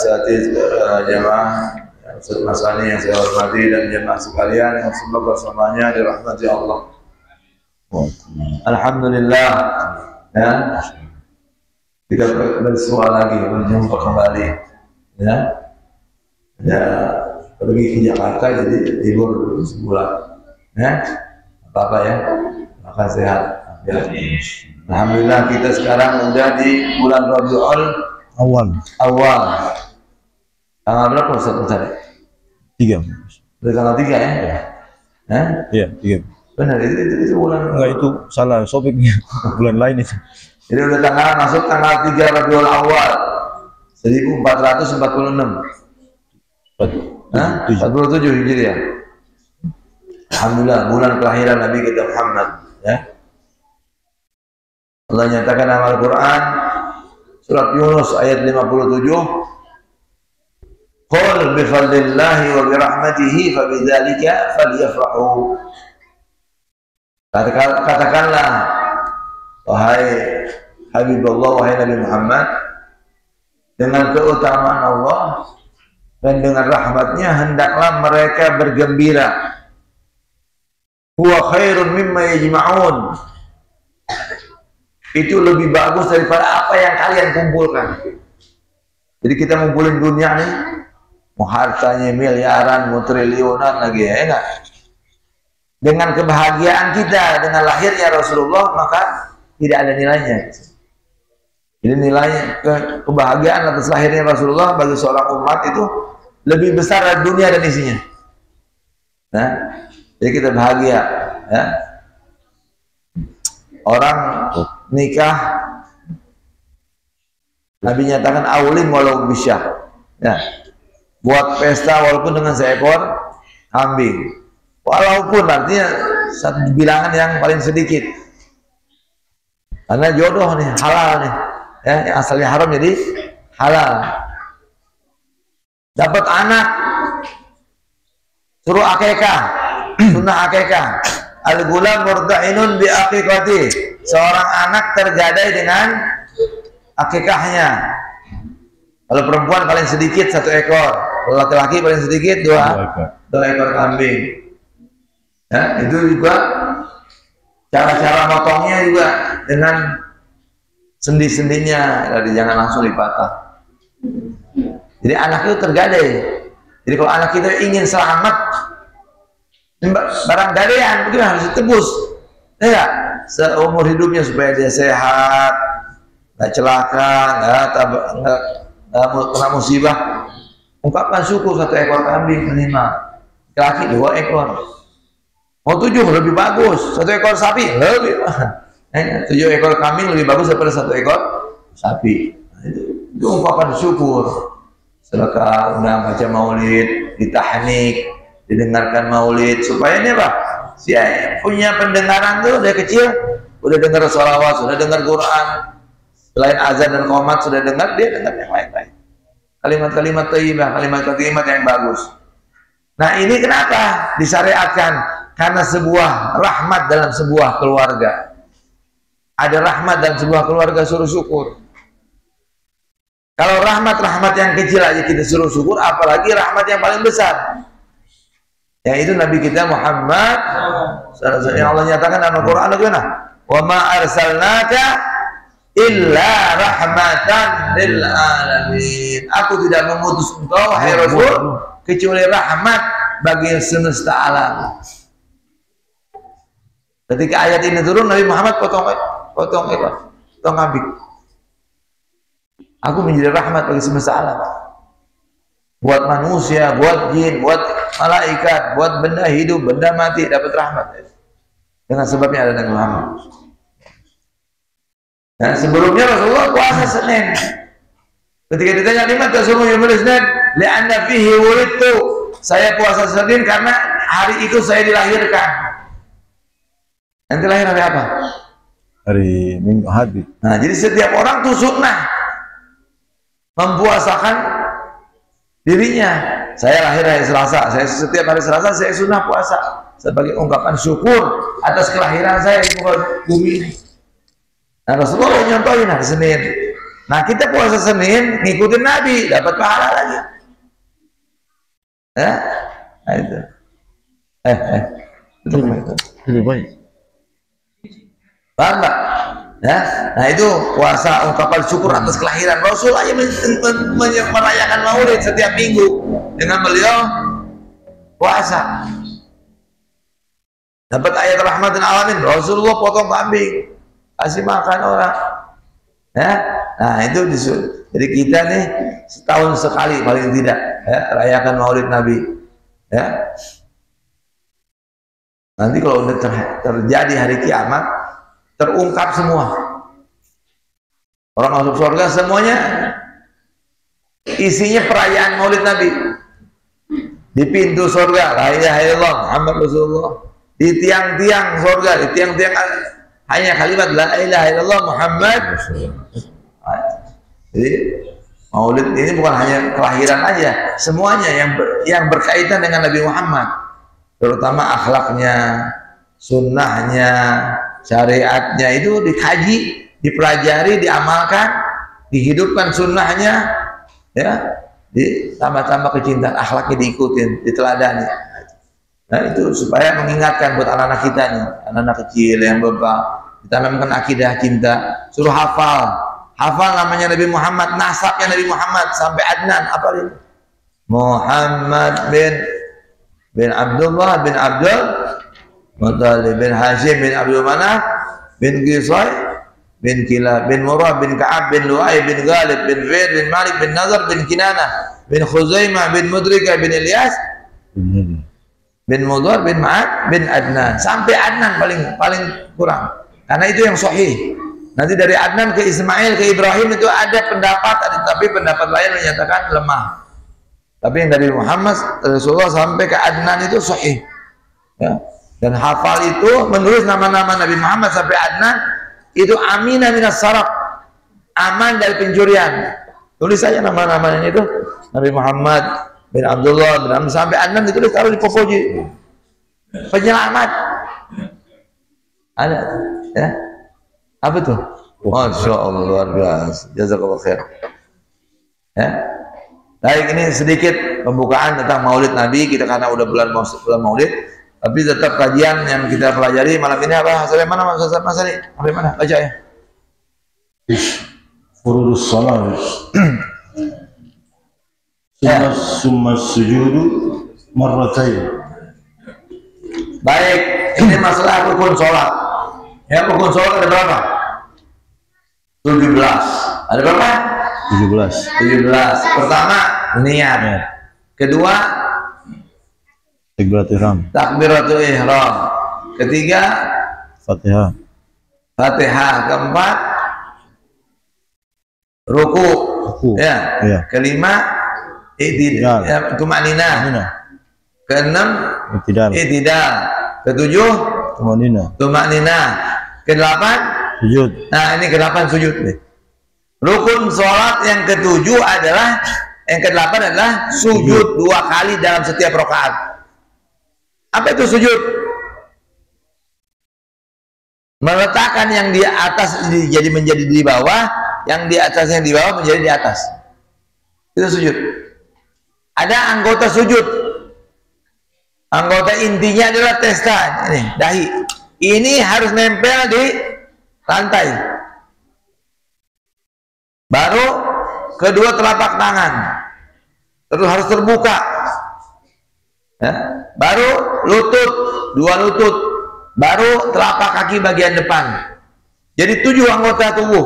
asatidz, jamaah Ustaz Masani yang saya hormati dan jemaah sekalian yang semoga semuanya dirahmati Allah. Alhamdulillah, ya, kita bersua lagi, berjumpa kembali, ya, pergi ke Jakarta jadi libur sebulan, ya, apa ya, makan sehat, ya. Alhamdulillah kita sekarang udah di bulan Rabiul Awal. Tanggal berapa Ustaz? 3. Dari tanggal 3 ya? Iya, 3. Benar, itu bulan. Enggak, itu salah sobeknya. Bulan lain itu. Jadi udah masuk tanggal 3 Rabiul Awal 1446. 47 Hijriah. Alhamdulillah, bulan kelahiran Nabi kita Muhammad, ya. Allah nyatakan dalam Al-Quran surat Yunus ayat 57, qul bifadlillahi wa birahmatihi fabidzalika falyafrahu. Katakanlah, wahai Habibullah, wahai Nabi Muhammad, dengan keutamaan Allah dan dengan rahmatnya hendaklah mereka bergembira. Huwa khairun mimma yajma'un. Itu lebih bagus daripada apa yang kalian kumpulkan. Jadi kita ngumpulin dunia nih, mau hartanya miliaran, mau triliunan lagi, ya enggak? Dengan kebahagiaan kita, dengan lahirnya Rasulullah, maka tidak ada nilainya. Jadi nilai kebahagiaan atas lahirnya Rasulullah bagi seorang umat itu lebih besar dari dunia dan isinya. Nah, jadi kita bahagia, ya. Orang nikah, Nabi nyatakan awlim walau bisyah, ya, buat pesta walaupun dengan seekor kambing, walaupun artinya satu bilangan yang paling sedikit, karena jodoh nih, halal nih, ya, yang asalnya haram jadi halal. Dapat anak, suruh akikah, sunnah akikah. Al-gulam murda'inun bi aqiqati. Seorang anak tergadai dengan akikahnya. Kalau perempuan paling sedikit 1 ekor, kalau laki-laki paling sedikit 2 ekor kambing. Ya, itu juga cara-cara motongnya juga dengan sendi-sendinya, jadi jangan langsung dipatah. Jadi anak itu tergadai. Jadi kalau anak kita ingin selamat, barang gadaian mungkin harus ditebus, ya, seumur hidupnya supaya dia sehat, nggak celaka, nggak kena musibah. Ungkapkan syukur 1 ekor kambing minimal, laki 2 ekor, mau 7 lebih bagus, 1 ekor sapi lebih, 7 ekor kambing lebih bagus daripada 1 ekor sapi. Nah, itu ungkapan syukur. Sedekah, undang baca maulid, ditahnik, didengarkan maulid, supaya ini apa? Si punya pendengaran tuh dari kecil udah dengar sholawat, sudah dengar Quran, selain azan dan qomat sudah dengar, dia dengar yang lain-lain, kalimat-kalimat thayyibah, kalimat-kalimat yang bagus. Nah, ini kenapa disyariatkan? Karena sebuah rahmat dalam sebuah keluarga. Ada rahmat dalam sebuah keluarga, suruh syukur. Kalau rahmat-rahmat yang kecil aja kita suruh syukur, apalagi rahmat yang paling besar, yaitu Nabi kita Muhammad. Yang Allah nyatakan dalam Al-Quran bagaimana? Wa ma arsalnaka illa rahmatan lil alamin. Aku tidak mengutus engkau wahai Rasul kecuali rahmat bagi semesta alam. Ketika ayat ini turun, Nabi Muhammad potong kambing. Aku menjadi rahmat bagi semesta alam. Buat manusia, buat jin, buat malaikat, buat benda hidup, benda mati dapat rahmat. Dengan sebabnya ada Nabi Muhammad. Nah, sebelumnya Rasulullah puasa Senin. Ketika ditanya lima tasumu yaumul Isnin, li'anna fihi wulidtu. Saya puasa Senin karena hari itu saya dilahirkan. Nanti lahir hari apa? Hari Minggu Hadi. Nah, jadi setiap orang tuh sunnah mempuasakan dirinya. Saya lahir hari Selasa, saya setiap hari Selasa saya sunnah puasa sebagai ungkapan syukur atas kelahiran saya di muka bumi ini. Nah, Rasulullah nyontohin hari Senin. Nah kita puasa Senin ngikutin Nabi, dapat pahala lagi. Ya, nah, itu. Lebih baik. Paham nggak? Ya, nah itu puasa ungkapan syukur atas kelahiran Rasul aja merayakan Maulid setiap minggu dengan beliau puasa. Dapat ayat rahmatan alamin, Rasulullah potong kambing, kasih makan orang. Ya, nah itu disuruh. Jadi kita nih setahun sekali paling tidak ya, rayakan Maulid Nabi. Ya. Nanti kalau udah terjadi hari kiamat, terungkap semua. Orang masuk surga semuanya isinya perayaan Maulid Nabi. Di pintu surga, la ilaha illallah Muhammad Rasulullah. Di tiang-tiang surga, di tiang-tiang hanya kalimat la ilaha illallah Muhammad. Jadi Maulid ini bukan hanya kelahiran aja, semuanya yang berkaitan dengan Nabi Muhammad, terutama akhlaknya, sunnahnya, syariatnya itu dikaji, dipelajari, diamalkan, dihidupkan sunnahnya, ya, ditambah-tambah kecintaan akhlaknya diikutin, diteladani. Nah itu supaya mengingatkan buat anak-anak kita nih, anak-anak kecil yang bebal, ditanamkan akidah cinta, suruh hafal namanya Nabi Muhammad, nasabnya Nabi Muhammad sampai Adnan, apa ini? Muhammad bin Abdullah bin Abdul Muttalib bin Hashim bin Abdul Manaf bin Qisay bin Kilab bin Murrah bin Ka'ab bin Lu'ay bin Ghalib bin Fir bin Malik bin Nazar bin Kinanah bin Khuzaimah bin Mudrika bin Ilyas bin Mudhar bin Ma'ad bin Adnan, sampai Adnan paling kurang, karena itu yang sahih. Nanti dari Adnan ke Ismail ke Ibrahim itu ada pendapat, tapi pendapat lain menyatakan lemah. Tapi yang dari Muhammad Rasulullah sampai ke Adnan itu sahih. Ya. Dan hafal itu menulis nama-nama Nabi Muhammad sampai Adnan itu aminah minas saraq, aman dari pencurian. Tulis saja nama-namanya itu Nabi Muhammad bin Abdullah bin Amr sampai Adnan itu ditaruh di popoji. Penyelamat. Ada ya. Apa tuh? Masya Allah luar biasa. Jazakallah khair. Ya. Baik, ini sedikit pembukaan tentang Maulid Nabi kita, karena udah bulan Maulid. Tapi tetap kajian yang kita pelajari malam ini apa? Sampai mana Mas Sari? Sampai mana? Baca ya. Furudus salat. Summa sujudu marratain. Baik, ini masalah rukun sholat. Ya, rukun sholat ada berapa? 17. Ada berapa? 17. Pertama, niat. Kedua, takbiratul ihram. Ketiga, Fatihah. Keempat, ruku. Ya. Kelima, tumanina. Keenam, i'tidal. Ketujuh, tumanina. Kedelapan, sujud. Nah, ini kedelapan sujud nih. Rukun sholat yang ketujuh adalah, yang kedelapan adalah sujud 2 kali dalam setiap rakaat. Apa itu sujud? Meletakkan yang di atas jadi menjadi di bawah, yang di atas yang di bawah menjadi di atas. Itu sujud. Ada anggota sujud. Anggota intinya adalah testa, ini dahi. Ini harus nempel di lantai. Baru kedua telapak tangan. Terus harus terbuka. Ya. Baru lutut, 2 lutut. Baru telapak kaki bagian depan. Jadi 7 anggota tubuh.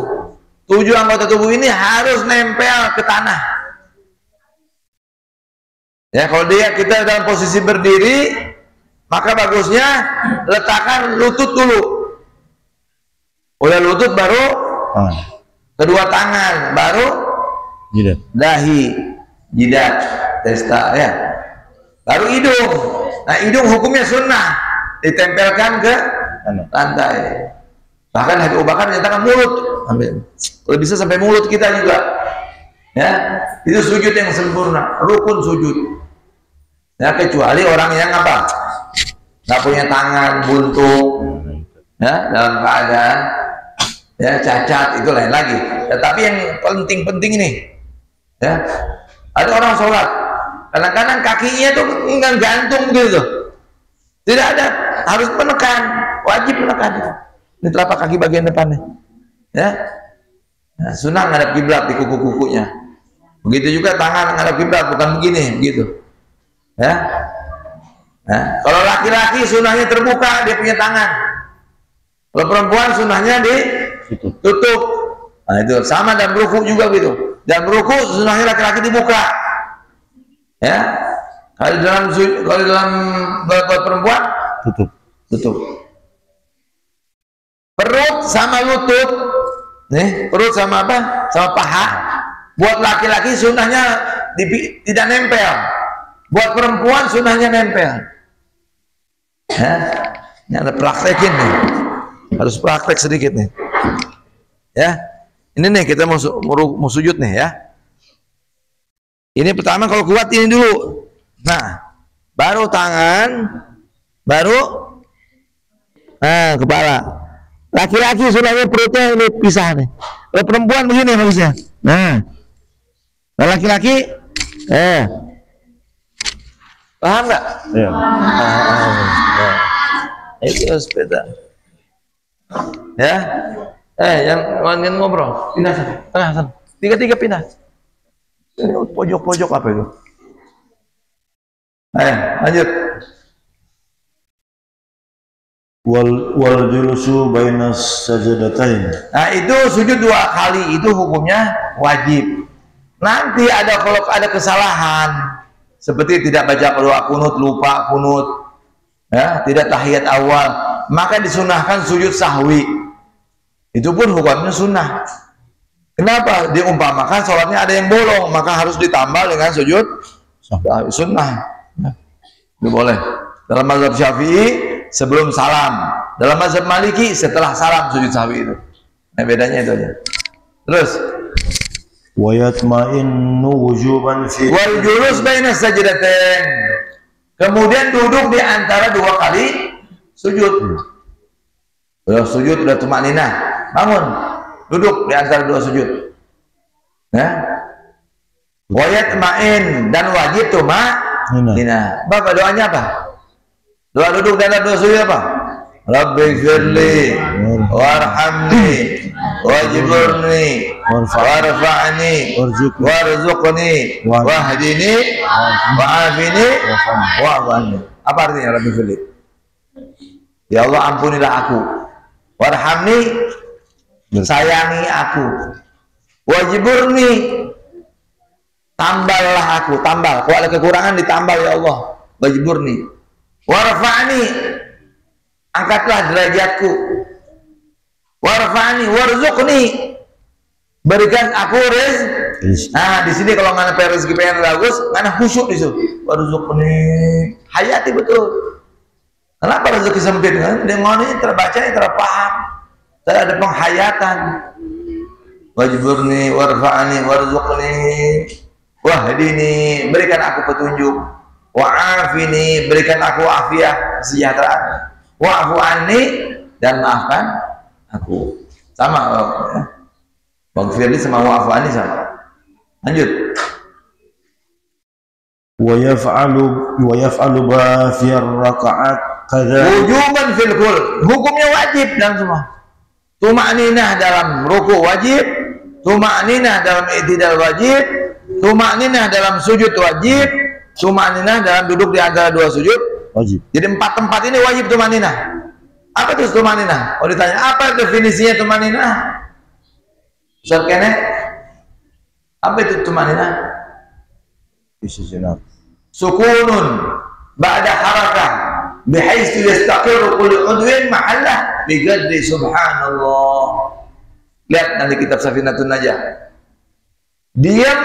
7 anggota tubuh ini harus nempel ke tanah. Ya, kalau kita dalam posisi berdiri, maka bagusnya letakkan lutut dulu. Udah lutut baru kedua tangan, baru dahi, jidat, testa, ya. Baru hidung. Nah, hidung hukumnya sunnah, ditempelkan ke lantai. Bahkan Habib Abu Bakar menyatakan mulut, kalau bisa sampai mulut kita juga. Ya, itu sujud yang sempurna, rukun sujud. Ya, kecuali orang yang apa? Nggak punya tangan buntung, ya, dalam keadaan ya cacat itu lain lagi. Tetapi yang penting ini, ya ada orang sholat, kadang-kadang kakinya tuh enggak gantung gitu, tidak ada, harus menekan, wajib menekan itu. Ini telapak kaki bagian depannya, ya. Nah, sunnah ngadap kiblat di kuku-kukunya. Begitu juga tangan ngadap kiblat, bukan begini, begitu, ya. Nah, kalau laki-laki sunnahnya terbuka, dia punya tangan. Kalau perempuan sunnahnya ditutup. Nah, itu sama dan ruku juga gitu. Dan ruku sunnahnya laki-laki dibuka. Ya. Kalau dalam buat perempuan tutup. Perut sama lutut. Nih, perut sama apa? Sama paha. Buat laki-laki sunnahnya tidak nempel. Buat perempuan sunnahnya nempel. Ya. Ini ada praktekin nih. Harus praktek sedikit nih, ya. Ini nih kita mau sujud nih, ya. Ini pertama kalau kuat ini dulu. Nah, baru tangan, baru kepala. Laki-laki sunnahnya perutnya ini pisah nih. Kalau perempuan begini harusnya. Nah, kalau laki-laki, paham nggak? Ya. Itu sepeda. Ya, yang ngobrol, pindah sana, tiga pindah. Ini pojok apa itu? Lanjut. Wal julusu bainas sajadatain. Nah, itu sujud 2 kali itu hukumnya wajib. Nanti kalau ada kesalahan, seperti tidak baca doa kunut, lupa kunut, ya, tidak tahiyat awal, maka disunahkan sujud sahwi. Itu pun hukumnya sunnah. Kenapa? Diumpamakan sholatnya ada yang bolong, maka harus ditambah dengan sujud sahwi, sunnah. Itu boleh. Dalam mazhab Syafi'i sebelum salam, dalam mazhab Maliki setelah salam sujud sahwi itu. Nah, bedanya itu aja. Terus Wa yatma'innu wujuban fi wal julus baina sajdatain. Kemudian duduk di antara 2 kali sujud. Udah sujud, udah tumakninah, bangun, duduk di antara 2 sujud. Ya. Wa yatma'in, dan wajib tumakninah. Bapak doanya apa? Doa duduk di antara 2 sujud apa? Rabbighfirli warhamni wajburni warfa'ni warzuqni wahdini wa'afini wa'afani. Apa artinya Rabbighfirli? Ya Allah, ampunilah aku. Warhamni, sayangi aku. Wajburni, tamballah aku, tambal. Kalau ada kekurangan ditambal ya Allah. Wajburni. Warfa'ni, angkatlah derajatku. Warfa'ni, warzuqni, berikan aku rezeki. Nah, di sini kalau mana rezeki pengen bagus, mana khusyuk di situ. Warzuqni, hayati betul. Kenapa rezeki sempit? Dengan ini terbaca, terpaham. Saya ada penghayatan. Wajburni, warfa'ni, warzuqni, wahdini, berikan aku petunjuk. Wa'afini, berikan aku afiah, kesejahteraan. Wa'fu anni, dan maafkan aku. Sama, ya. Waghfirli sama wa'fu anni sama. Lanjut. wa yaf'alu ba fi raka'at kadza Wujuban fil kul, hukumnya wajib dalam semua. Tumakninah dalam ruku wajib, tumakninah dalam i'tidal wajib, tumakninah dalam sujud wajib, tumakninah dalam duduk di antara 2 sujud wajib. Jadi 4 tempat ini wajib tumakninah. Apa itu tumakninah? Kalau ditanya apa definisinya tumakninah? Ustaz Kene, apa itu tumakninah? Isijenak. Sukunun ba'da harakah bihaitsu yastaqirru kullu udwin mahallah biqadri subhanallah. Lihat nanti kitab Safinatun Najah. Diam,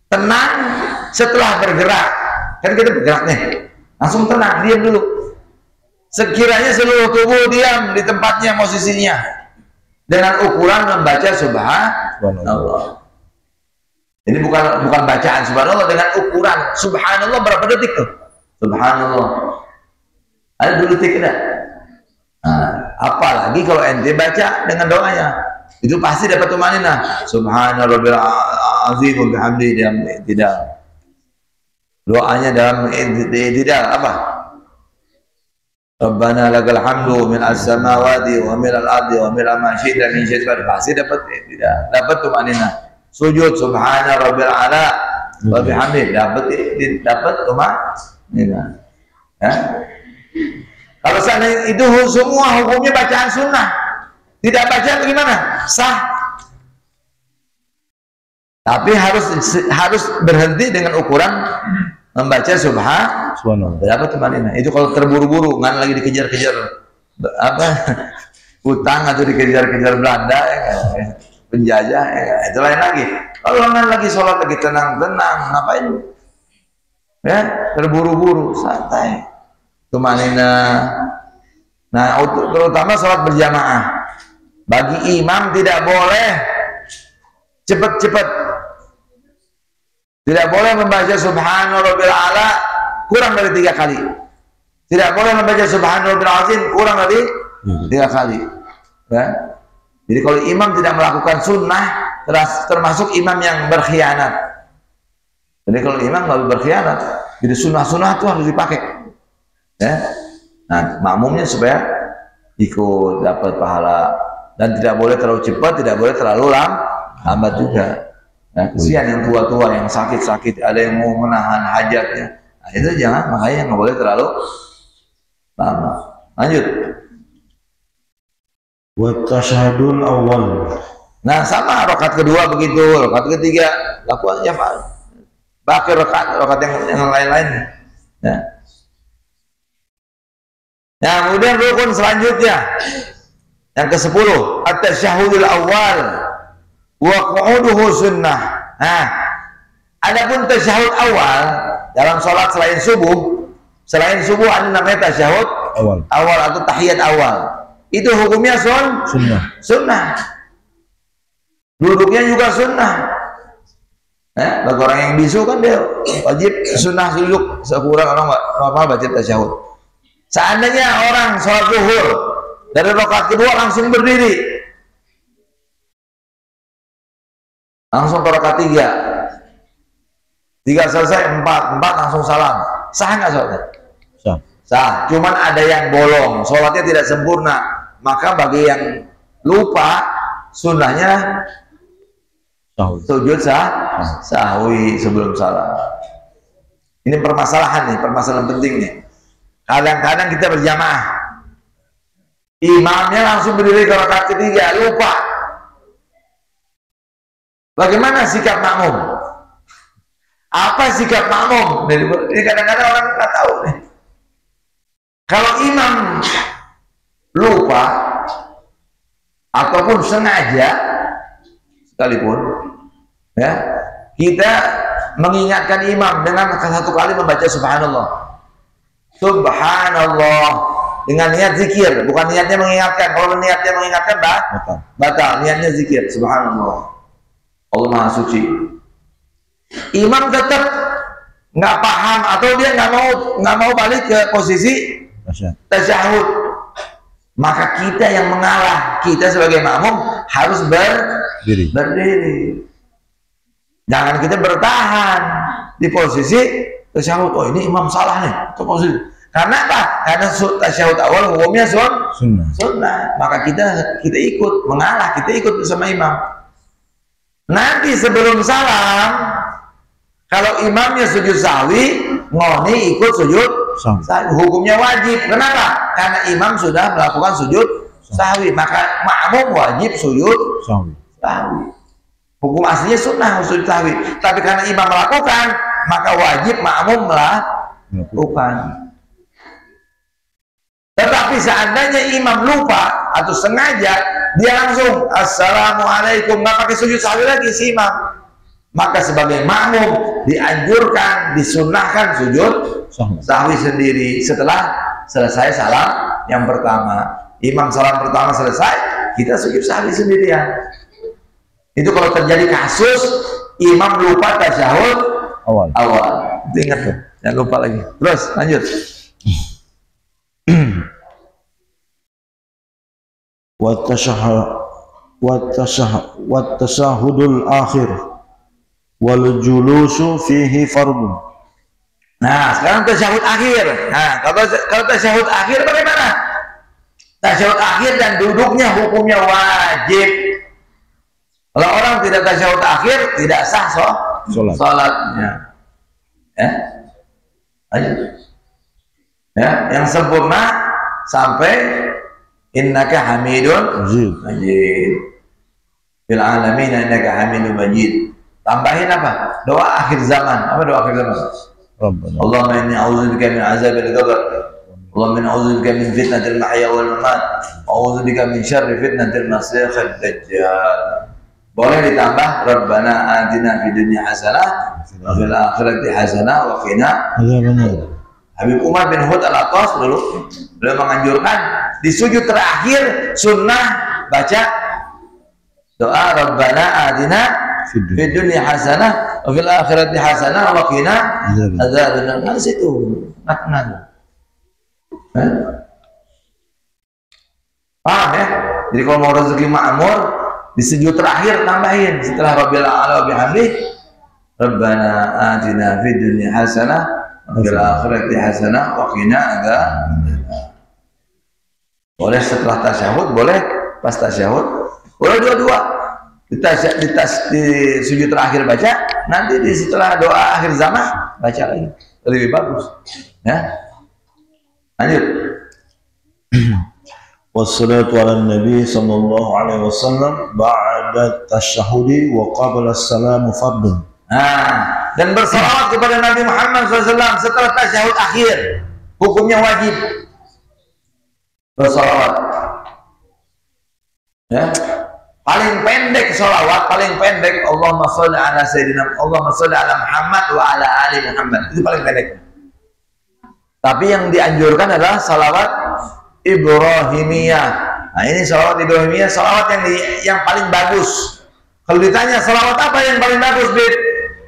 tenang setelah bergerak. Kan kita bergerak nih, langsung tenang, diam dulu. Sekiranya seluruh tubuh diam di tempatnya, posisinya, dengan ukuran membaca subhanallah. Ini bukan bacaan subhanallah, dengan ukuran subhanallah berapa detik tuh? Subhanallah. Ada 2 detik enggak? Nah, apalagi kalau ente baca dengan doanya, itu pasti dapat tumanina. Subhana rabbil azim wa bihamdihi. Tidak. Doanya dalam tidak apa? Rabbana lakal hamdu min as-samawati wa min al-ardi wa min ma syi'ta min syai'in, pasti dapat tidak. Dapat tumanina. Sujud subhana rabbil ala wa bihamdihi, dapat tumanina. Ya. Kalau seandainya itu semua hukumnya bacaan sunnah, tidak baca bagaimana? Sah. Tapi harus berhenti dengan ukuran membaca subhanallah. Berapa tumanina? Itu kalau terburu-buru, nggak lagi dikejar-kejar apa utang atau dikejar-kejar Belanda, penjajah, itu lain lagi. Kalau nggak lagi sholat lagi tenang-tenang, ngapain? Ya, terburu-buru, santai. Tumanina. Nah, terutama sholat berjamaah. Bagi imam tidak boleh cepat-cepat. Tidak boleh membaca subhana rabbil a'la kurang dari 3 kali. Tidak boleh membaca subhana rabbil azim kurang dari 3 kali. Ya. Jadi kalau imam tidak melakukan sunnah, termasuk imam yang berkhianat. Jadi kalau imam nggak berkhianat, jadi sunnah-sunnah itu harus dipakai. Ya. Nah, makmumnya supaya ikut dapat pahala, dan tidak boleh terlalu cepat, tidak boleh terlalu lambat juga. Nah, kesian yang tua-tua yang sakit-sakit, ada yang mau menahan hajatnya. Nah, itu jangan, makanya nggak boleh terlalu lama. Lanjut. Wa tasyahudul awal. Nah, sama rakaat kedua begitu, rakaat ketiga lakukan ya Pak. Bakir rakaat yang lain-lain. Ya. Nah, kemudian rukun selanjutnya yang ke-10, at-tasyahudul awal wa qu'uduhu sunnah. Nah, adapun tasyahud awal dalam sholat selain subuh ada namanya tasyahud awal atau tahiyat awal. Itu hukumnya sunnah. Duduknya juga sunnah. Bagi orang yang bisu kan dia wajib sunnah duduk sekurang orang normal baca tasyahud. Seandainya orang sholat zuhur dari rakaat kedua langsung berdiri, langsung ke rakaat 3 selesai 4 langsung salam, sah nggak sholatnya? Sah. Cuman ada yang bolong, sholatnya tidak sempurna. Maka bagi yang lupa, sunnahnya sujud sahwi sebelum salam. Ini permasalahan penting nih. Kadang-kadang kita berjamaah, imamnya langsung berdiri ke rakaat ketiga, lupa. Bagaimana sikap makmum? Apa sikap makmum? Ini kadang-kadang orang nggak tahu nih. Kalau imam lupa ataupun sengaja sekalipun, ya, kita mengingatkan imam dengan satu kali membaca subhanallah dengan niat zikir, bukan niatnya mengingatkan. Kalau niatnya mengingatkan batal, niatnya zikir subhanallah, Allah Maha Suci. Imam tetap nggak paham atau dia nggak mau balik ke posisi tasyahud, maka kita yang mengalah, kita sebagai makmum harus berdiri. Jangan kita bertahan di posisi tasyahud. Oh, ini imam salah nih, itu posisi. Karena apa? Karena tasyahud awal hukumnya sunnah. Maka kita ikut mengalah, kita ikut bersama imam. Nanti sebelum salam, kalau imamnya sujud sahwi, ngoni ikut sujud sahwi. Hukumnya wajib. Kenapa? Karena imam sudah melakukan sujud sahwi, maka makmum wajib sujud sahwi. Hukum aslinya sunnah sujud sahwi, tapi karena imam melakukan, maka wajib makmum melakukan. Tetapi seandainya imam lupa atau sengaja, dia langsung assalamualaikum, nggak pakai sujud sahwi lagi si imam, maka sebagai makmum dianjurkan, disunnahkan sujud sahwi sendiri setelah selesai salam yang pertama. Imam salam pertama selesai, kita sujud sahwi sendirian. Itu kalau terjadi kasus imam lupa tasyahud awal. Ingat tuh, jangan lupa lagi. Terus lanjut. Wattashahudul akhir wal julusu fihi fardun. Nah, sekarang tasyahud akhir. Nah, kalau tasyahud akhir bagaimana? Tasyahud akhir dan duduknya hukumnya wajib. Kalau orang tidak tasyahud akhir, tidak sah sholatnya. Ya, ayo. Ya, yang sempurna sampai innaka hamidun majid. Bil alamin innaka hamidun majid. Tambahin apa? Doa akhir zaman. Apa doa akhir zaman? Allahumma inni a'udzubika min azabil qabr. Allahumma inni a'udzubika min fitnatil mahya wal mamat. A'udzubika min syarri fitnatil masiihid dajjal. Boleh ditambah Rabbana atina fid dunya hasanah wa fil akhirati hasanah wa qina adzabannar. Habib Umar bin Hud al-Attas dulu beliau menganjurkan di sujud terakhir sunnah baca doa Rabbana atina fid dunya hasanah wa fil akhirati hasanah wa qina adzabannar. Kan situ makna. Paham ya? Jadi kalau mau rezeki makmur di sujud terakhir tambahin setelah Rabbil a'la wa bihamdih Rabbana atina fid dunya hasanah wa fil akhirati hasanah wa qina adzabannar. Boleh setelah tasyahud, boleh pas tasyahud, boleh dua-dua. Di sujud terakhir baca, nanti di setelah doa akhir zaman baca lagi, lebih bagus. Ya, lanjut. Wassalatu ala nabi sallallahu alaihi wasallam ba'da tasyahudi wa qabla as-salamu fardun. Nah, dan bersalawat kepada Nabi Muhammad SAW setelah tasyahud akhir, hukumnya wajib. Bersalawat. Ya. Paling pendek salawat, paling pendek Allahumma sholli ala sayyidina Allahumma sholli ala Muhammad wa ala ali Muhammad. Itu paling pendek. Tapi yang dianjurkan adalah salawat Ibrahimiyah. Nah, ini salawat Ibrahimiyah, salawat yang paling bagus. Kalau ditanya salawat apa yang paling bagus, Bib?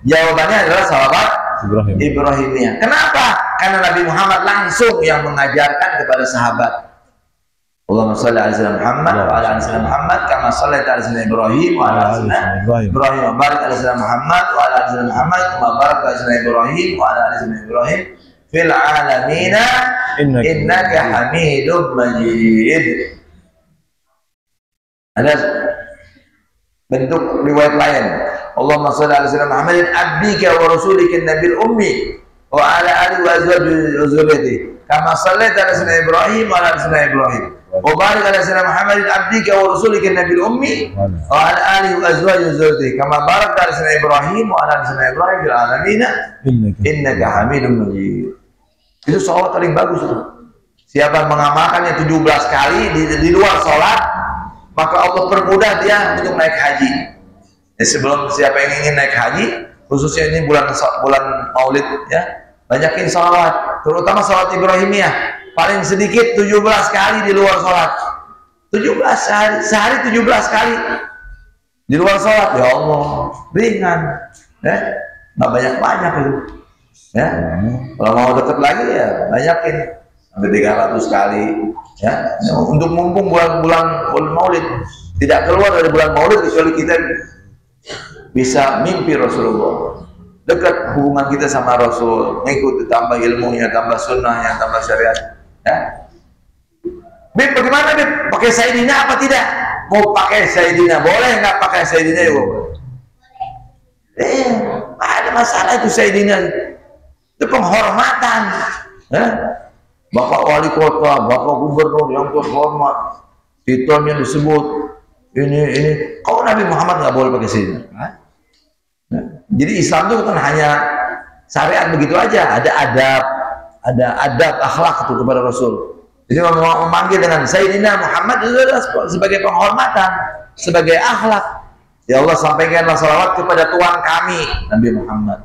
Jawabannya adalah salawat Ibrahimiyah. Kenapa? Karena Nabi Muhammad langsung yang mengajarkan kepada sahabat. Allahumma sholli ala sayyidina Muhammad wa ala ali sayyidina Muhammad kama shallaita ala sayyidina Ibrahim wa ala ali sayyidina Ibrahim wa barik ala sayyidina Muhammad wa ala ali sayyidina Muhammad kama barakta ala sayyidina Ibrahim wa ala ali sayyidina Ibrahim fil alamin innaka Hamidum Majid. Ada bentuk riwayat lain. Allahumma sholli ala sayyidina Muhammadin abdika wa rasulika nabil ummi wa ala alihi wa azwajihi wa dzurriyyatihi kama shallaita ala sayyidina Ibrahim wa ala ali sayyidina Ibrahim wa barik ala sayyidina Muhammadin abdika wa rasulika nabil ummi wa ala alihi wa azwajihi wa dzurriyyatihi kama barakta ala sayyidina Ibrahim wa ala ali sayyidina Ibrahim fil alamin innaka Hamidum Majid. Itu salawat paling bagus itu. Siapa mengamalkannya 17 kali di luar sholat, maka Allah permudah dia untuk naik haji. Sebelum siapa yang ingin naik haji, khususnya ini bulan Maulid, ya, banyakin salawat, terutama salawat Ibrahimiyah. Paling sedikit 17 kali di luar sholat. 17 sehari 17 kali di luar sholat, ya Allah, ringan, ya, nggak banyak itu. Ya, kalau mau deket lagi ya banyakin sampai 300 kali. Ya, untuk mumpung bulan Maulid, tidak keluar dari bulan Maulid kecuali kita bisa mimpi Rasulullah, dekat hubungan kita sama Rasul, mengikuti, tambah ilmunya, tambah sunnahnya, tambah syariat. Ya, Bib, bagaimana Bib? Pakai Sayyidina apa tidak? Mau pakai Sayyidina boleh, nggak pakai Sayyidina ya boleh. Ada masalah itu Sayyidina. Itu penghormatan. Ya? Bapak wali kota, bapak gubernur yang terhormat, titelnya disebut ini. Kau Nabi Muhammad nggak boleh pakai Sayyidina. Ya? Jadi Islam itu bukan hanya syariat begitu aja, ada adab akhlak itu kepada Rasul. Jadi memanggil dengan Sayyidina Muhammad itu adalah sebagai penghormatan, sebagai akhlak. Ya Allah, sampaikanlah salawat kepada Tuhan kami Nabi Muhammad.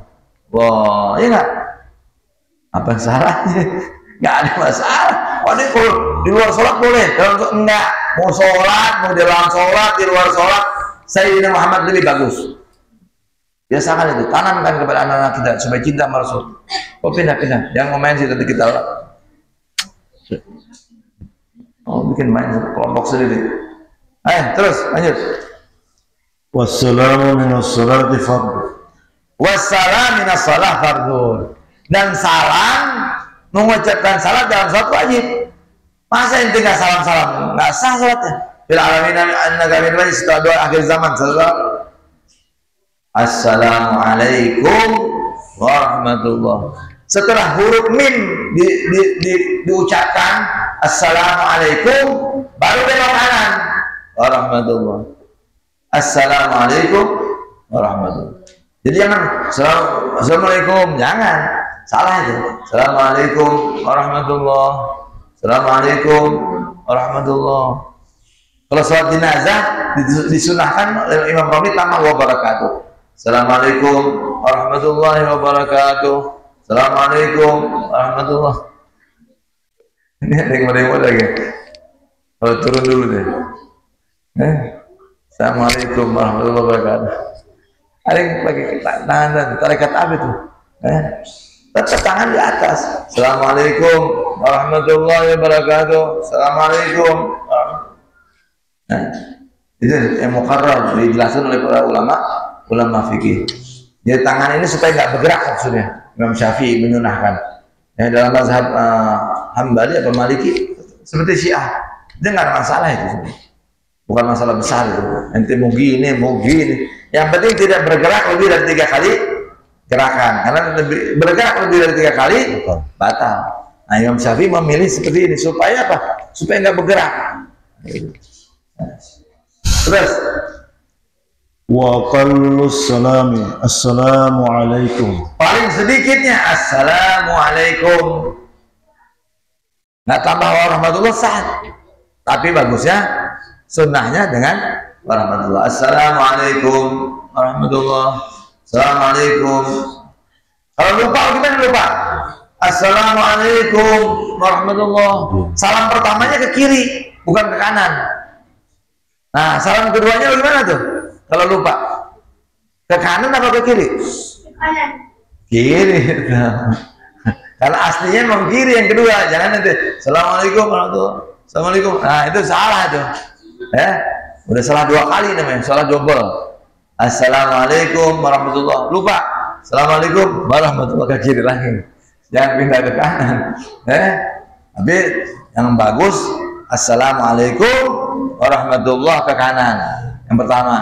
Wah, iya nggak? Apa salahnya? Nggak ada masalah. Oh, ini kalau di luar sholat boleh, kalau enggak, mau sholat, mau di dalam sholat, di luar sholat, Sayyidina Muhammad lebih bagus. Biasakan itu, tanamkan kepada anak-anak kita supaya cinta sama Rasul. Oh, pindah-pindah, jangan main situ kita. Oh, bikin main kelompok sendiri. Terus lanjut. Wassalamu minas salati fardhu. Wassalam minas salah fardhu. Dan salam, mengucapkan salam dalam salat wajib. Masa ente nggak salam-salam? Nggak sah salatnya. Bil alamin annaka min wajib setelah doa akhir zaman. Assalamualaikum warahmatullah. Setelah huruf mim diucapkan assalamualaikum, baru belok kanan warahmatullah. Assalamualaikum warahmatullah. Jadi jangan assalamualaikum, jangan, salah itu. Assalamualaikum warahmatullah. Assalamualaikum warahmatullah. Kalau sholat jenazah disunahkan oleh Imam Romli tambah wa barakatuh. Assalamualaikum warahmatullahi wabarakatuh. Assalamualaikum warahmatullah. Ini ada yang model lagi. Kalau turun dulu deh. Assalamualaikum warahmatullahi wabarakatuh. Ada yang pakai tangan dan tarekat apa itu? Tetap tangan di atas. Assalamualaikum warahmatullahi wabarakatuh. Assalamualaikum. Itu yang muqarrar dijelaskan oleh para ulama fikih. Jadi tangan ini supaya nggak bergerak maksudnya. Imam Syafi'i menyunahkan. Dalam mazhab Hambali atau Maliki seperti Syiah, dia nggak ada masalah itu. Bukan masalah besar itu. Nanti mau gini. Yang penting tidak bergerak lebih dari 3 kali gerakan. Karena bergerak lebih dari 3 kali batal. Nah, Imam Syafi'i memilih seperti ini supaya apa? Supaya nggak bergerak. Terus Wa qallus salami assalamualaikum. Paling sedikitnya assalamualaikum. Nggak tambah warahmatullah sah. Tapi bagusnya sunnahnya dengan warahmatullah. Assalamualaikum warahmatullah. Assalamualaikum. Kalau lupa gimana lupa? Assalamualaikum warahmatullah. Salam pertamanya ke kiri, bukan ke kanan. Nah, salam keduanya gimana tuh? Kalau lupa, ke kanan apa ke kiri? Kanan. Kiri. Karena aslinya memang kiri yang kedua. Jangan nanti assalamualaikum warahmatullah. Assalamualaikum. Nah, itu salah tuh. Udah salah 2 kali namanya, salah double. Assalamualaikum warahmatullah. Lupa. Assalamualaikum warahmatullah, ke kiri lagi. Jangan pindah ke kanan. Tapi yang bagus assalamualaikum warahmatullah ke kanan. Yang pertama.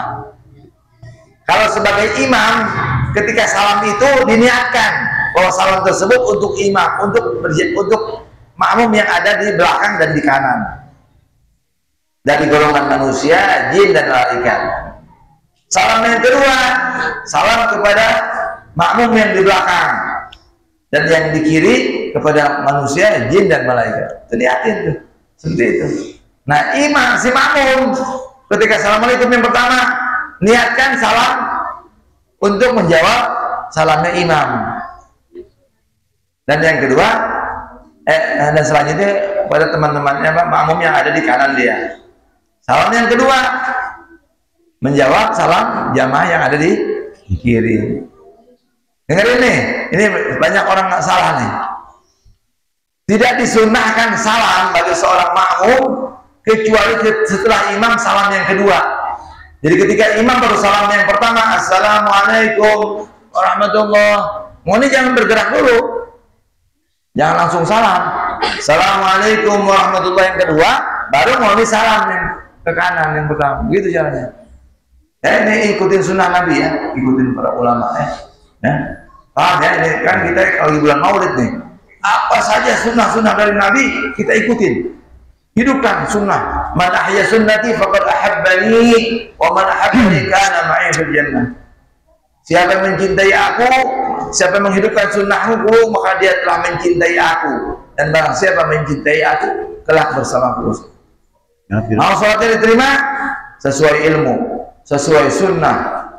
Kalau sebagai imam, ketika salam itu diniatkan bahwa salam tersebut untuk imam, untuk makmum yang ada di belakang dan di kanan. Dari golongan manusia, jin dan malaikat. Salam yang kedua, salam kepada makmum yang di belakang dan yang di kiri kepada manusia, jin dan malaikat. Itu niatin tuh, seperti itu. Nah, imam si makmum ketika assalamualaikum yang pertama niatkan salam untuk menjawab salamnya imam. Dan yang kedua, dan selanjutnya pada teman-temannya makmum yang ada di kanan dia. Salam yang kedua menjawab salam jamaah yang ada di kiri. Dengerin nih, ini banyak orang nggak salah nih. Tidak disunahkan salam bagi seorang makmum kecuali setelah imam salam yang kedua. Jadi ketika imam baru salam yang pertama, assalamualaikum warahmatullah, ini jangan bergerak dulu, jangan langsung salam. Assalamualaikum warahmatullah yang kedua, baru ini salam yang ke kanan yang pertama. Begitu caranya. Ini ikutin sunnah Nabi ya, ikutin para ulama ya. Paham ya? Ini kan kita lagi bulan Maulid nih. Apa saja sunnah-sunnah dari Nabi kita ikutin. Hidupkan sunnah. Man ahya sunnati faqad ahabbani wa man ahabbani kana ma'i fil jannah. Siapa yang mencintai aku, siapa yang menghidupkan sunnahku, maka dia telah mencintai aku. Dan barang siapa mencintai aku, kelak bersamaku. Mau salatnya diterima sesuai ilmu, sesuai sunnah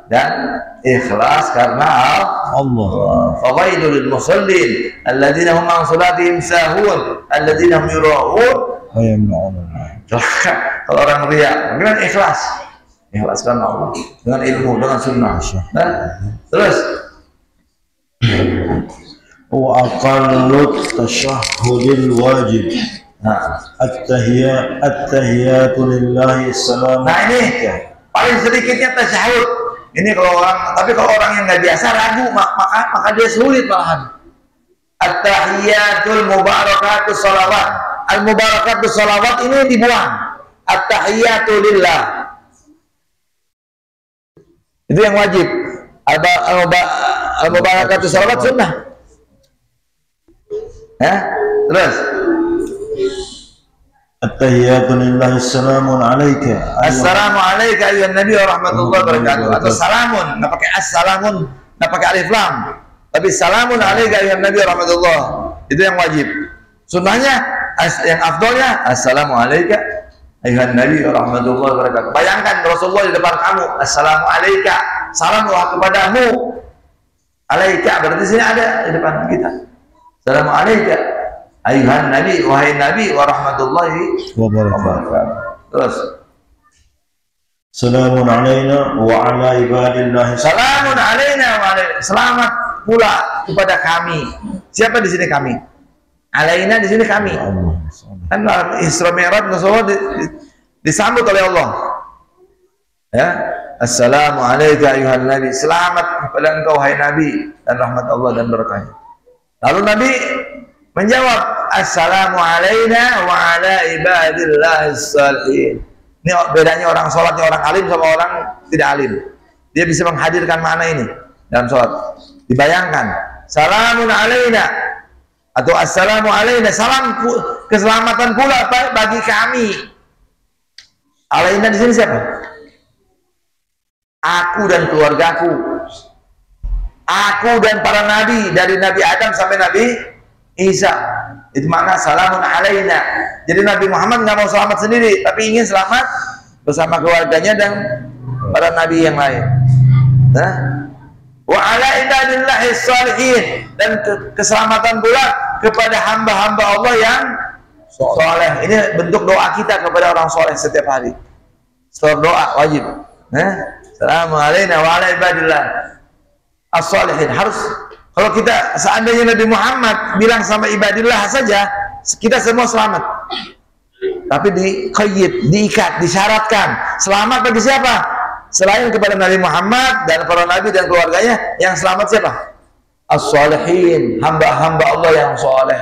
dan ikhlas karena Allah. Fawailul lil musallin alladzina hum an salatihim sahun alladzina hum yura'un. Kalau orang riya, dengan ikhlas karena Allah, dengan ilmu, dengan sunnah. Nah, terus wa aqallut tasyahhudil wajib Nah, At-tahiyatu lillahi assalamu nah ini paling sedikitnya tasyahud. Ini kalau orang, tapi kalau orang yang nggak biasa ragu, maka dia sulit malahan. At-tahiyatul mubarakatus sholawat. Al-mubarakatus sholawat ini dibuang. At-tahiyatu lillah. Itu yang wajib. Al-mubarakatus sholawat sunnah. Ya, terus. At-tahiyatu lillahi assalamu alayka. Assalamu alayka ayyuhan nabi wa rahmatullahi wa barakatuh. Atau salamun, nggak pakai as-salamun, nggak pakai alif lam. Tapi salamun alayka ayyuhan nabi wa rahmatullah. Itu yang wajib. Sunnahnya yang afdolnya assalamu alayka ayyuhan nabi wa rahmatullahi wa barakatuh. Bayangkan Rasulullah di depan kamu, assalamu alayka, salam kepadamu. Alayka berarti sini ada di depan kita. Assalamu alayka ayuhan nabi, wahai nabi wa rahmatullahi wa barakatuh. Terus Salamun alaina wa ala ibadillah. Salamun alaina wa ala, selamat pula kepada kami. Siapa di sini kami? Alaina di sini kami. Kan Isra Mi'raj Rasulullah disambut oleh Allah. Ya, assalamu alayka ayuhan nabi, selamat kepada engkau wahai nabi dan rahmat Allah dan berkahnya. Lalu Nabi menjawab, assalamu alayna wa ala ibadillahis salihin. Ini bedanya orang sholatnya orang alim sama orang tidak alim. Dia bisa menghadirkan makna ini dalam sholat. Dibayangkan, salamun alayna atau assalamu alayna, salam keselamatan pula bagi kami. Alayna di sini siapa? Aku dan keluargaku. Aku dan para nabi, dari Nabi Adam sampai Nabi Isa. Itu makna salamun alaina. Jadi Nabi Muhammad nggak mau selamat sendiri, tapi ingin selamat bersama keluarganya dan para nabi yang lain. Nah, wa ala ibadillahis sholihin, dan keselamatan pula kepada hamba-hamba Allah yang soleh. Ini bentuk doa kita kepada orang soleh setiap hari. Setiap doa wajib. Nah, salamun alaina wa ala ibadillah as-sholihin. Harus, kalau kita seandainya Nabi Muhammad bilang sama ibadillah saja, kita semua selamat. Tapi diqayyid, diikat, disyaratkan. Selamat bagi siapa? Selain kepada Nabi Muhammad dan para nabi dan keluarganya, yang selamat siapa? As-sholihin, hamba-hamba Allah yang soleh.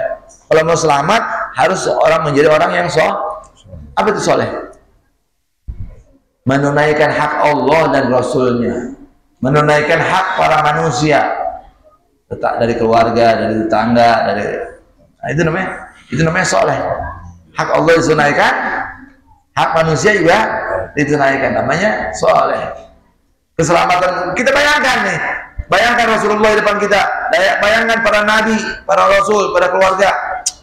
Kalau mau selamat, harus orang menjadi orang yang soleh. Apa itu soleh? Menunaikan hak Allah dan Rasulnya, menunaikan hak para manusia, letak dari keluarga, dari tetangga, dari, nah, itu namanya soleh. Hak Allah ditunaikan, hak manusia juga ditunaikan, namanya soleh. Keselamatan kita bayangkan nih, bayangkan Rasulullah di depan kita, bayangkan para nabi, para rasul, para keluarga,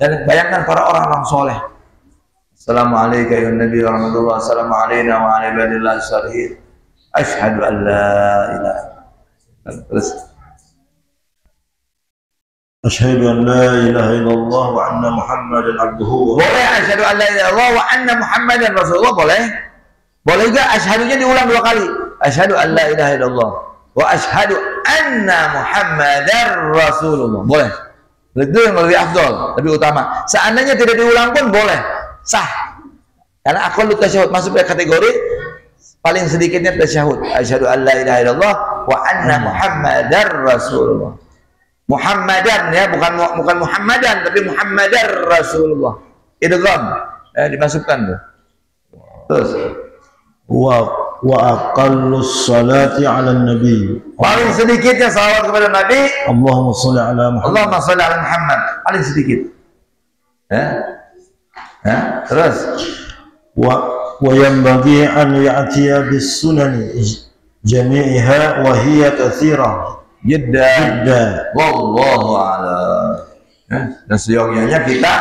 dan bayangkan para orang-orang soleh. Assalamualaikum ya Nabi wa rahmatullah, assalamu alayna wa ala ibadillah sholihin. Asyhadu an la ilaha. Terus Asyhadu an la ilaha illallah wa anna Muhammadan abduhu. Boleh asyhadu an la ilaha illallah wa anna Muhammadan rasulullah, boleh. Boleh juga asyhadunya diulang 2 kali. Asyhadu an la ilaha illallah wa asyhadu anna Muhammadar rasulullah. Boleh. Itu yang lebih afdol, lebih utama. Seandainya tidak diulang pun boleh, sah. Karena aqallut tasyahud masuk ke kategori paling sedikitnya tasyahud. Asyhadu an la ilaha illallah wa anna Muhammadar rasulullah. Muhammadan, ya, bukan Muhammadan, tapi Muhammadar rasulullah. Idgham, dimasukkan tuh. Terus wa aqallus salati ala nabi, paling sedikitnya salawat kepada Nabi, Allahumma sholli ala Muhammad. Allahumma sholli ala Muhammad, paling sedikit. Terus wa yanbaghi an ya'tiya bis sunani jami'iha wa hiya katsirah jidda wallahu a'lam. Dan seyogyanya kita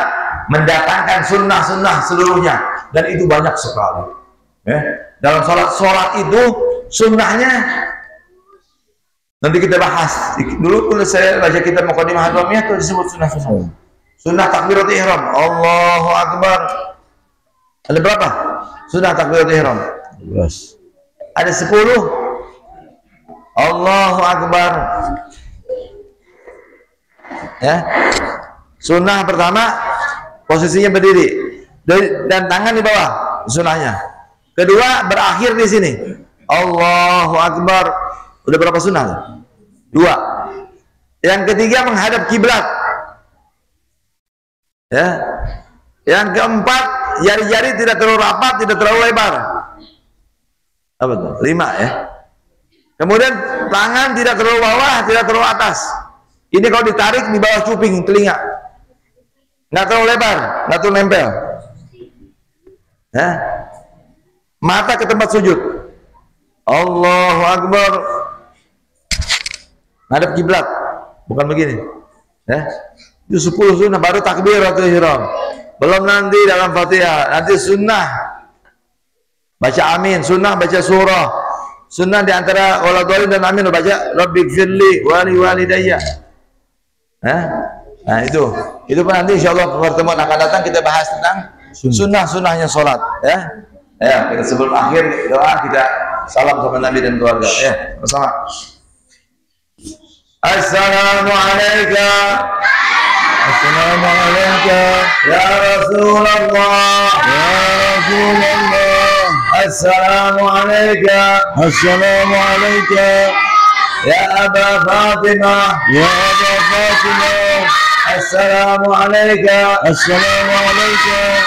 mendatangkan sunnah-sunnah seluruhnya, dan itu banyak sekali. Dalam sholat itu sunnahnya nanti kita bahas. Dulu saya baca kitab Muqaddimah Hadramiyah itu disebut sunnah-sunnah. Sunnah takbiratul ihram, Allahu akbar. Ada berapa sunnah takbiratul ihram? 11. Ada 10. Allahu akbar. Ya. Sunnah pertama posisinya berdiri dan tangan di bawah, sunnahnya. Kedua, berakhir di sini. Allahu Akbar. Udah berapa sunnah? 2. Yang ketiga, menghadap kiblat. Ya. Yang keempat, jari-jari tidak terlalu rapat, tidak terlalu lebar. Apa tuh? 5 ya. Kemudian tangan tidak terlalu bawah, tidak terlalu atas. Ini kalau ditarik di bawah cuping telinga. Nggak terlalu lebar, nggak terlalu nempel. Ya. Mata ke tempat sujud. Allahu Akbar. Ngadep kiblat, bukan begini. Ya. Itu 10 sunnah, baru takbiratul ihram. Belum nanti dalam Fatihah, nanti sunnah baca amin, sunnah baca surah, sunnah di antara waladhdallin dan amin baca rabbighfirli wa li walidayya. Nah itu pun nanti insyaallah pertemuan akan datang kita bahas tentang sunnah-sunnahnya sholat. Ya, kita sebelum akhir doa kita salam sama Nabi dan keluarga. Ya, bersama. Assalamualaikum. Assalamualaikum ya Rasulullah. Ya Rasulullah. Assalamualaikum. Assalamualaikum ya Aba Fatimah. Ya Aba Fatimah. Assalamualaikum. Assalamualaikum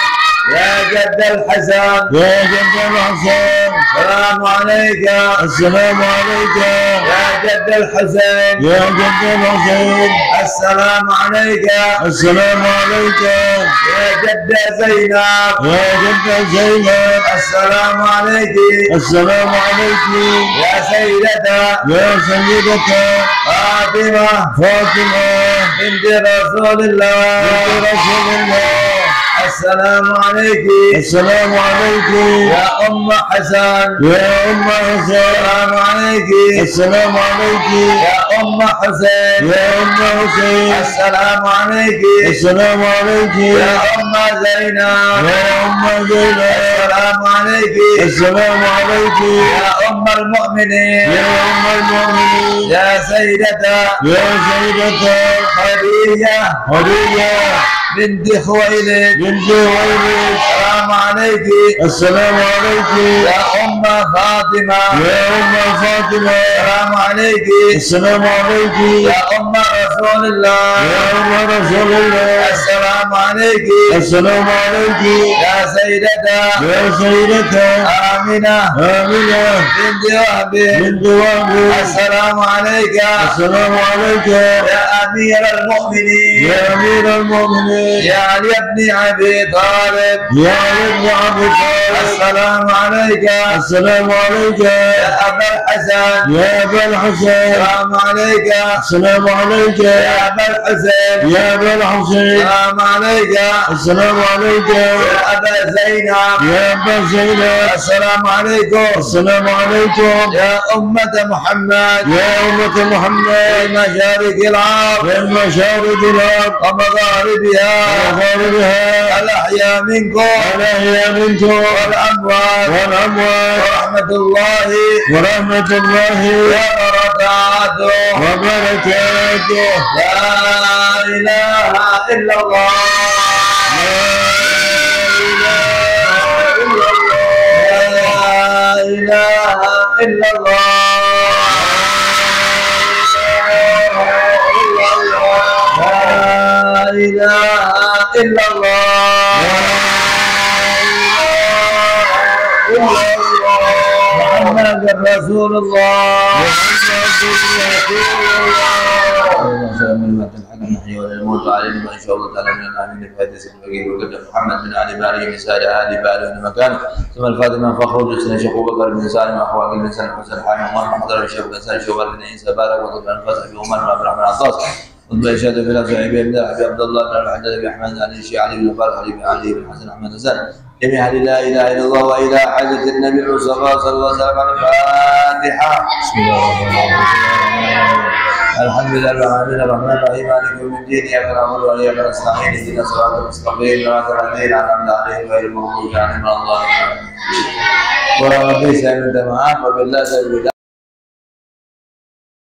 ya Jaddal Hasan. Ya Jaddal Hasan. Assalamualaikum. Assalamualaikum ya Jaddal Hasan. Ya Jaddal Hasan. Assalamualaikum. Assalamualaikum ya Jadda Zainab. Ya Jadda Zainab. Assalamualaikum. Assalamualaikum ya Sayyidata. Ya Sayyidata Fatimah. Fatimah binti Rasulillah. Binti Rasulillah. Assalamualaikum. Assalamualaikum ya Umma Hasan. Ya Umma Hasan. Assalamualaikum. Assalamualaikum ya Umma Hasan. Ya Umma Hasan. Assalamualaikum. Assalamualaikum ya Umma Zainab. Ya Umma Zainab. Assalamualaikum. Assalamualaikum ya Ummul Mu'minin. Ya Ummul Mu'minin. Ya Sayyidata. Ya Sayyidata Khadijah. Khadijah binti Khuwailid. Binti Khuwailid. Assalamualaikum. Assalamualaikum ya Umma Fatimah. Ya Umma Fatimah. Assalamualaikum. Assalamualaikum ya Umma Rasulillah. Ya Umma Rasulillah. Assalamualaikum. Assalamualaikum ya Sayyidata. Ya Sayyidata Aminah. Aminah binti Wahb. Binti Wahb. Assalamualaikum. Assalamualaikum ya Amirul Mu'minin. Ya Amirul Mu'minin. Ya Ali bin Abi Thalib. Ya Ali bin Abi Thalib. Assalamualaikum. Assalamualaikum ya Abul Hasan. Ya Abul Hasan. Assalamualaikum. Assalamualaikum ya Abul Hasan. Ya Abul Hasan. Assalamualaikum. Assalamualaikum ya Aba Zainab. Ya Aba Zainab. Assalamualaikum. Assalamualaikum ya Ummat Muhammad. Ya Ummat Muhammad. Masharikil ard. Wa masharikil ard. Wa magharibiha. الأحياء منكم والأموات ورحمة الله وبركاته لا إله إلا الله لا إله إلا الله لا إله إلا الله محمد رسول الله نحيي ونموت علينا ما شاء الله تعالى من الامين الفاتح الفقير وقدم محمد بن علي باري مساعد ال باري مكان ثم الفاطمه فخرج حسين شيخ ابو بكر بن سالم اخوان بن سالم حسن حامد عمر حضر الشيخ بن سالم شوبر بن عيسى بارك وطب الفتح بعمر بن عبد الرحمن عطاس خطبه اشهد في نفس ابي عبد الله بن الحجاج بن احمد علي الشيخ علي بن فرح علي بن حسن احمد حسن جميع لا اله الا الله والى حاجه النبي المصطفى صلى الله عليه وسلم. الفاتحه. بسم الله الرحمن الرحيم. الحمد لله رب العالمين الرحمن الرحيم مالك يوم الدين اياك نعبد واياك نستعين اهدنا الصراط المستقيم صراط الذين انعمت عليهم غير المغضوب عليهم ولا الضالين. Kurang lebih saya minta maaf. Wabillahi taufiq.